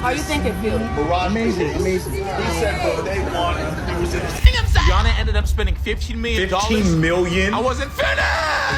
How you think it feels? Amazing. He said from day one, he was in Rihanna ended up spending $15 million. $15 million? I wasn't finished!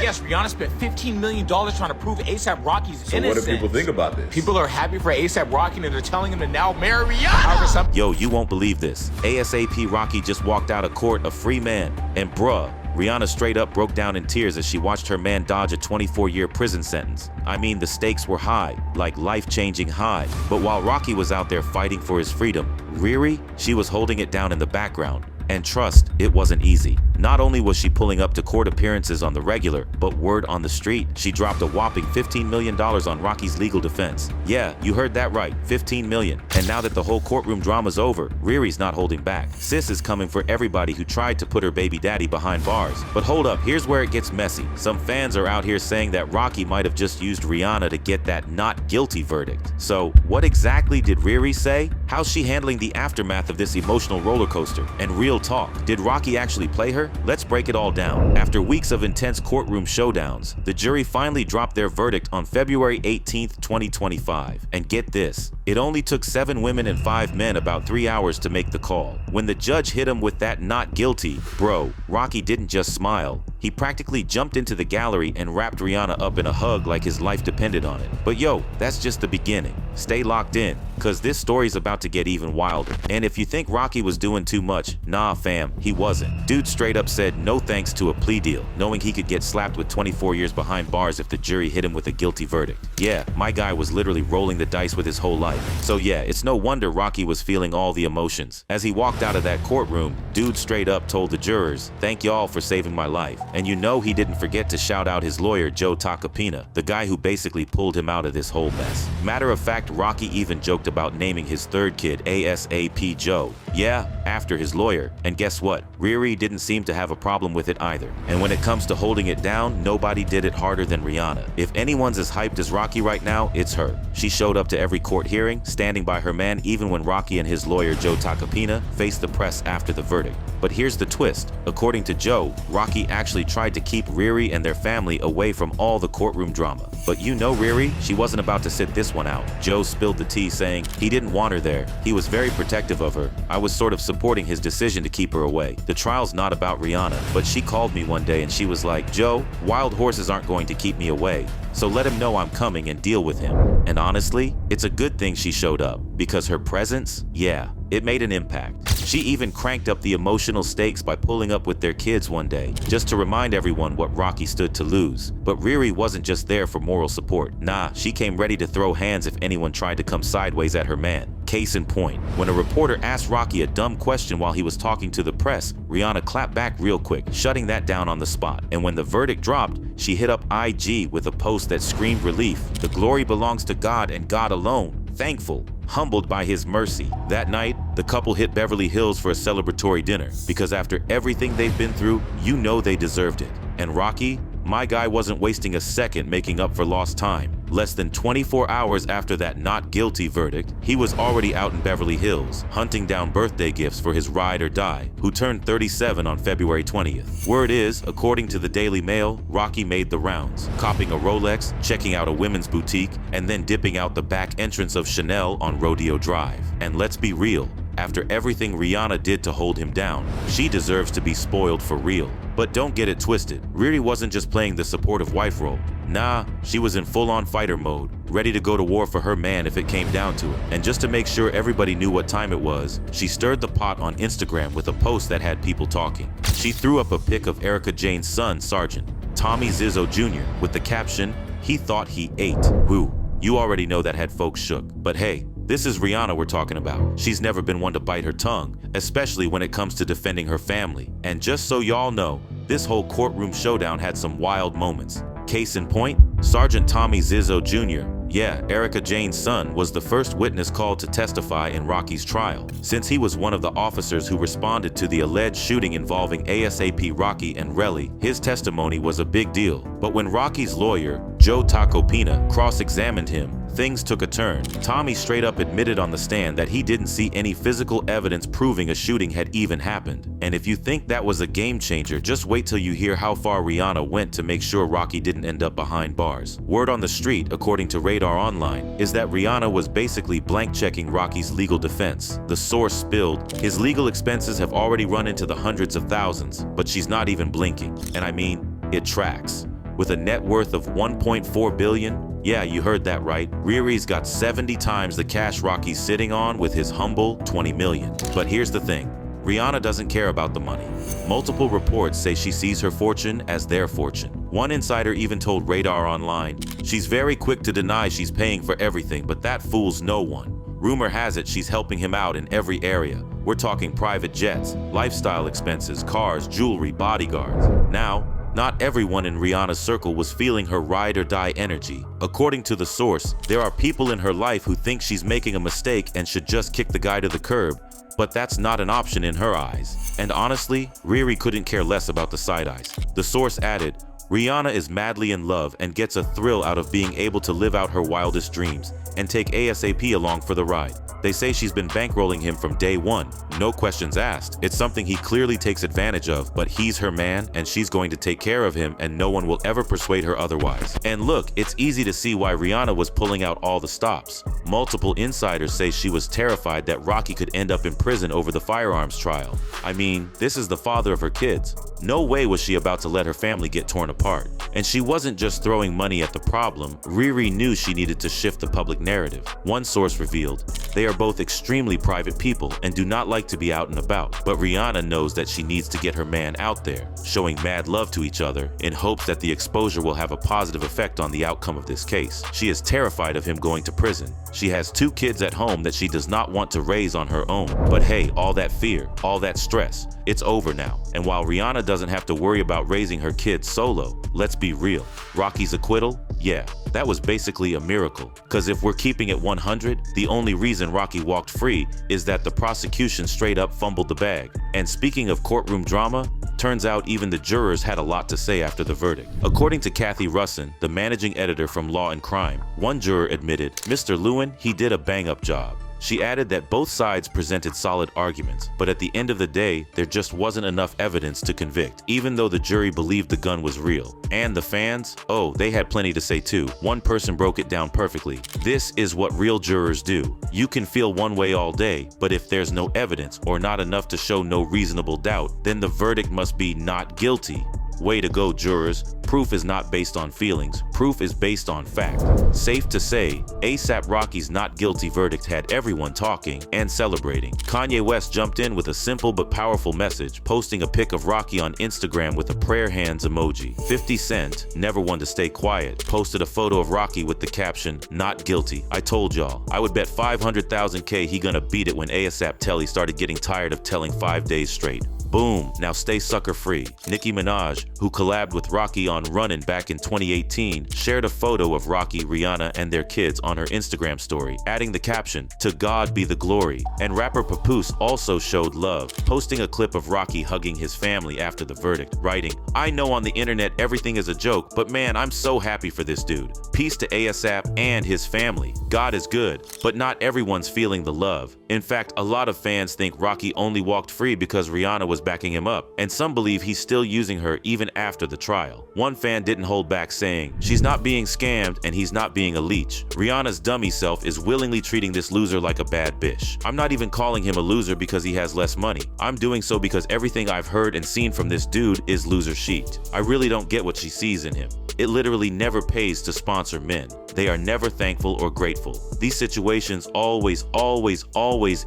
Yes, Rihanna spent $15 million trying to prove A$AP Rocky's innocent. So what do people think about this? People are happy for A$AP Rocky and they're telling him to now marry Rihanna. Yo, you won't believe this. ASAP Rocky just walked out of court a free man. And bruh, Rihanna straight up broke down in tears as she watched her man dodge a 24-year prison sentence. I mean, the stakes were high, like life-changing high. But while Rocky was out there fighting for his freedom, Riri, she was holding it down in the background. And trust, it wasn't easy. Not only was she pulling up to court appearances on the regular, but word on the street, she dropped a whopping $15 million on Rocky's legal defense. Yeah, you heard that right, $15 million. And now that the whole courtroom drama's over, Riri's not holding back. Sis is coming for everybody who tried to put her baby daddy behind bars. But hold up, here's where it gets messy. Some fans are out here saying that Rocky might have just used Rihanna to get that not guilty verdict. So, what exactly did Riri say? How's she handling the aftermath of this emotional roller coaster? And real talk, did Rocky actually play her? Let's break it all down. After weeks of intense courtroom showdowns, the jury finally dropped their verdict on February 18th, 2025. And get this, it only took 7 women and 5 men about 3 hours to make the call. When the judge hit him with that not guilty, bro, Rocky didn't just smile. He practically jumped into the gallery and wrapped Rihanna up in a hug like his life depended on it. But yo, that's just the beginning. Stay locked in, cause this story's about to get even wilder. And if you think Rocky was doing too much, nah fam, he wasn't. Dude straight up said no thanks to a plea deal, knowing he could get slapped with 24 years behind bars if the jury hit him with a guilty verdict. Yeah, my guy was literally rolling the dice with his whole life. So yeah, it's no wonder Rocky was feeling all the emotions. As he walked out of that courtroom, dude straight up told the jurors, "Thank y'all for saving my life." And you know he didn't forget to shout out his lawyer Joe Tacopina, the guy who basically pulled him out of this whole mess. Matter of fact, Rocky even joked about naming his third kid ASAP Joe. Yeah, after his lawyer. And guess what? Riri didn't seem to have a problem with it either. And when it comes to holding it down, nobody did it harder than Rihanna. If anyone's as hyped as Rocky right now, it's her. She showed up to every court hearing, standing by her man even when Rocky and his lawyer Joe Tacopina faced the press after the verdict. But here's the twist. According to Joe, Rocky actually tried to keep Riri and their family away from all the courtroom drama. But you know Riri, she wasn't about to sit this one out. Joe spilled the tea saying he didn't want her there. He was very protective of her. I was sort of supporting his decision to keep her away. The trial's not about Rihanna, but she called me one day and she was like, "Joe, wild horses aren't going to keep me away. So let him know I'm coming and deal with him." And honestly, it's a good thing she showed up, because her presence, yeah, it made an impact. She even cranked up the emotional stakes by pulling up with their kids one day, just to remind everyone what Rocky stood to lose. But Riri wasn't just there for moral support. Nah, she came ready to throw hands if anyone tried to come sideways at her man. Case in point, when a reporter asked Rocky a dumb question while he was talking to the press, Rihanna clapped back real quick, shutting that down on the spot. And when the verdict dropped, she hit up IG with a post that screamed relief. The glory belongs to God and God alone. Thankful, humbled by his mercy. That night, the couple hit Beverly Hills for a celebratory dinner, because after everything they've been through, you know they deserved it. And Rocky, my guy wasn't wasting a second making up for lost time. Less than 24 hours after that not guilty verdict, he was already out in Beverly Hills, hunting down birthday gifts for his ride or die, who turned 37 on February 20th. Word is, according to the Daily Mail, Rocky made the rounds, copping a Rolex, checking out a women's boutique, and then dipping out the back entrance of Chanel on Rodeo Drive. And let's be real, after everything Rihanna did to hold him down, she deserves to be spoiled for real. But don't get it twisted, Riri wasn't just playing the supportive wife role. Nah, she was in full-on fighter mode, ready to go to war for her man if it came down to it. And just to make sure everybody knew what time it was, she stirred the pot on Instagram with a post that had people talking. She threw up a pic of Erica Jane's son, Sergeant Tommy Zizzo Jr., with the caption, "He thought he ate." Woo, you already know that had folks shook. But hey, this is Rihanna we're talking about. She's never been one to bite her tongue, especially when it comes to defending her family. And just so y'all know, this whole courtroom showdown had some wild moments. Case in point, Sergeant Tommy Zizzo Jr., yeah, Erica Jane's son, was the first witness called to testify in Rocky's trial. Since he was one of the officers who responded to the alleged shooting involving ASAP Rocky and Riri, his testimony was a big deal. But when Rocky's lawyer, Joe Tacopina, cross-examined him, things took a turn. Tommy straight up admitted on the stand that he didn't see any physical evidence proving a shooting had even happened. And if you think that was a game changer, just wait till you hear how far Rihanna went to make sure Rocky didn't end up behind bars. Word on the street, according to Radar Online, is that Rihanna was basically blank checking Rocky's legal defense. The source spilled, his legal expenses have already run into the hundreds of thousands, but she's not even blinking. And I mean, it tracks. With a net worth of $1.4 billion, yeah, you heard that right, Riri's got 70 times the cash Rocky's sitting on with his humble $20 million. But here's the thing, Rihanna doesn't care about the money. Multiple reports say she sees her fortune as their fortune. One insider even told Radar Online, she's very quick to deny she's paying for everything, but that fools no one. Rumor has it she's helping him out in every area. We're talking private jets, lifestyle expenses, cars, jewelry, bodyguards. Now, not everyone in Rihanna's circle was feeling her ride or die energy. According to the source, there are people in her life who think she's making a mistake and should just kick the guy to the curb, but that's not an option in her eyes. And honestly, Riri couldn't care less about the side eyes. The source added, Rihanna is madly in love and gets a thrill out of being able to live out her wildest dreams and take ASAP along for the ride. They say she's been bankrolling him from day one, no questions asked. It's something he clearly takes advantage of, but he's her man and she's going to take care of him and no one will ever persuade her otherwise. And look, it's easy to see why Rihanna was pulling out all the stops. Multiple insiders say she was terrified that Rocky could end up in prison over the firearms trial. I mean, this is the father of her kids. No way was she about to let her family get torn apart. And she wasn't just throwing money at the problem, Riri knew she needed to shift the public narrative. One source revealed, they are both extremely private people and do not like to be out and about, but Rihanna knows that she needs to get her man out there, showing mad love to each other in hopes that the exposure will have a positive effect on the outcome of this case. She is terrified of him going to prison. She has 2 kids at home that she does not want to raise on her own. But hey, all that fear, all that stress, it's over now. And while Rihanna doesn't have to worry about raising her kids solo, let's be real. Rocky's acquittal? Yeah, that was basically a miracle. Cause if we're keeping it 100, the only reason Rocky walked free is that the prosecution straight up fumbled the bag. And speaking of courtroom drama, turns out even the jurors had a lot to say after the verdict. According to Kathy Russin, the managing editor from Law and Crime, one juror admitted, Mr. Lewin, he did a bang-up job. She added that both sides presented solid arguments, but at the end of the day, there just wasn't enough evidence to convict, even though the jury believed the gun was real. And the fans? Oh, they had plenty to say too. One person broke it down perfectly. This is what real jurors do. You can feel one way all day, but if there's no evidence or not enough to show no reasonable doubt, then the verdict must be not guilty. Way to go, jurors. Proof is not based on feelings. Proof is based on fact. Safe to say, A$AP Rocky's not guilty verdict had everyone talking and celebrating. Kanye West jumped in with a simple but powerful message, posting a pic of Rocky on Instagram with a prayer hands emoji. 50 Cent, never one to stay quiet, posted a photo of Rocky with the caption, not guilty. I told y'all, I would bet 500,000K he gonna beat it when A$AP Telly started getting tired of telling 5 days straight. Boom, now stay sucker free. Nicki Minaj, who collabed with Rocky on Runnin' back in 2018, shared a photo of Rocky, Rihanna, and their kids on her Instagram story, adding the caption, "To God be the glory." And rapper Papoose also showed love, posting a clip of Rocky hugging his family after the verdict, writing, "I know on the internet everything is a joke, but man, I'm so happy for this dude. Peace to A$AP and his family. God is good, but not everyone's feeling the love. In fact, a lot of fans think Rocky only walked free because Rihanna was backing him up, and some believe he's still using her even after the trial. One fan didn't hold back saying, she's not being scammed and he's not being a leech. Rihanna's dummy self is willingly treating this loser like a bad bitch. I'm not even calling him a loser because he has less money. I'm doing so because everything I've heard and seen from this dude is loser sheet. I really don't get what she sees in him. It literally never pays to sponsor men. They are never thankful or grateful. These situations always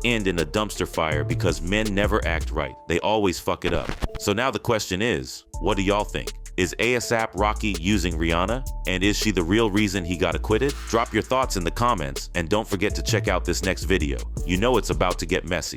end in a dumpster fire because men never act right. They always fuck it up. So now the question is, what do y'all think? Is A$AP Rocky using Rihanna? And is she the real reason he got acquitted? Drop your thoughts in the comments and don't forget to check out this next video. You know it's about to get messy.